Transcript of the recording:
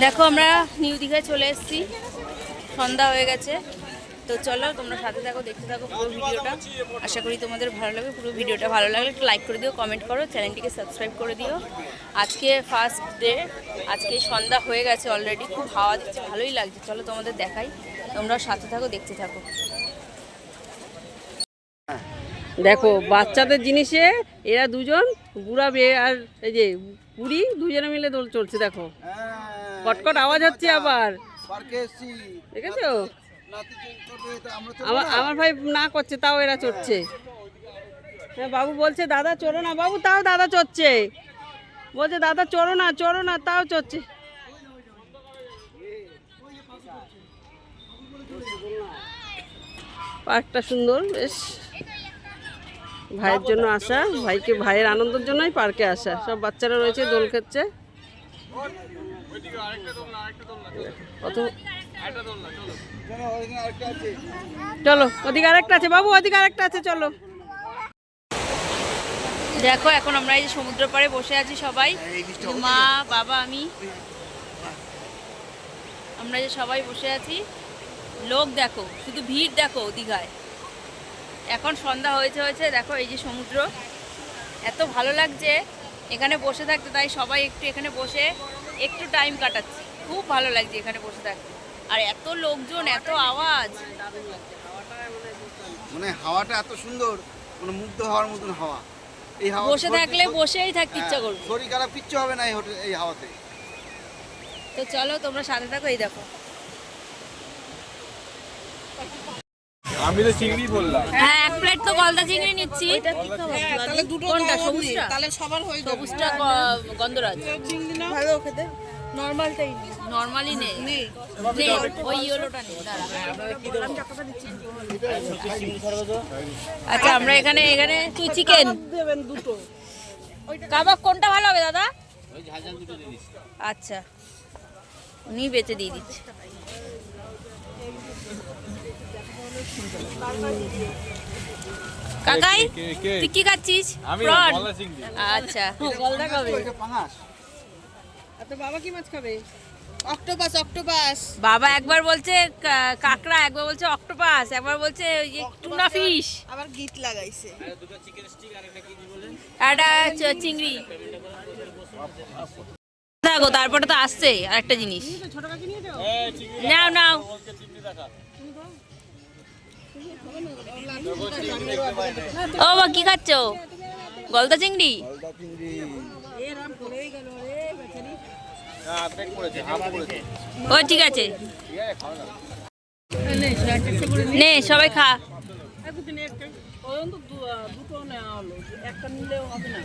দেখো আমরা নিউ দীঘায় চলে এসেছি, সন্ধ্যা হয়ে গেছে। তো চলো তোমরা সাথে থাকো, দেখতে থাকো পুরো ভিডিওটা। আশা করি তোমাদের ভালো লাগবে। পুরো ভিডিওটা ভালো লাগলে একটু লাইক করে দিও, কমেন্ট করো, চ্যানেলটিকে সাবস্ক্রাইব করে দিও। আজকে ফার্স্ট ডে, আজকে সন্ধ্যা হয়ে গেছে অলরেডি, খুব হাওয়া দিচ্ছে, ভালোই লাগছে। চলো তোমাদের দেখাই, তোমরা সাথে থাকো, দেখতে থাকো। দেখো বাচ্চাদের জিনিসে এরা দুজন, বুড়া মেয়ে আর এই যে বুড়ি, দুজনে মিলে দোল চলছে। দেখো কটকট আওয়াজ হচ্ছে আবার, দেখেছো? আমার ভাই না করছে, তাও এরা চড়ছে। হ্যাঁ, বাবু বলছে দাদা চড়ো না, বাবু তাও দাদা চড়ছে, বলছে দাদা চড়ো না, তাও চড়ছে। পার্কটা সুন্দর বেশ, ভাইয়ের জন্য আসা, ভাইয়ের আনন্দের জন্যই পার্কে আসা। সব বাচ্চারা রয়েছে, দোল খেলছে। চলো ওদিকে আরেকটা আছে, বাবু ওদিকে আরেকটা আছে, চলো। দেখো এখন আমরা এই যে সমুদ্র পাড়ে বসে আছি সবাই, মা বাবা আমি, আমরা যে সবাই বসে আছি। লোক দেখো, শুধু ভিড় দেখো দীঘায়। এখন সন্ধ্যা হয়েছে। দেখো এই যে সমুদ্র, এত ভালো লাগছে এখানে বসে থাকতে, তাই সবাই একটু এখানে বসে একটু টাইম কাটাচ্ছি। খুব ভালো লাগছে এখানে বসে থাকতে, আর এত লোকজন, এত আওয়াজ, মানে হাওয়াটা এত সুন্দর, মানে মুগ্ধ হওয়ার মতন হাওয়া। এই হাওয়া বসে থাকলে বসেই থাকতে ইচ্ছা করবে, শরীর খারাপ কিচ্ছু হবে না এই হাওয়াতে। তো চলো তোমরা সাথে থাকো। এই দেখো আমি তো চিংড়ি বললাম। হ্যাঁ, এক প্লেট তো গলদা চিংড়ি নিচ্ছি। কোনটা? সবুজটা? সবুজটা গন্ধরাজ। ভালো খেতে, নরমালটাই নি, নরমালি নেই, ওই ইয়েলোটা নেই। আচ্ছা আমরা এখানে তুই চিকেন দেবেন দুটো। কাবাব কোনটা ভালো হবে দাদা? আচ্ছা উনি বেঁচে দিয়ে দিচ্ছে। কাকাই তুই কি খাচ্ছিস? প্রন? আচ্ছা গলদা খাবে। পাঙাশ। আচ্ছা বাবা কি মাছ খাবে? অক্টোপাস। বাবা একবার বলছে কাঁকড়া, একবার বলছে অক্টোপাস, একবার বলছে টুনা ফিশ, আবার গিট লাগাইছে। একটা চিংড়ি। দেখো তারপরে তো আসছে আরেকটা জিনিস, নাও ও বা কি খাচ্ছ? গলদা চিংড়ি? ও ঠিক আছে, নে সবাই খা। দুটো নেওয়া হলো, একটা নিলেও হবে না।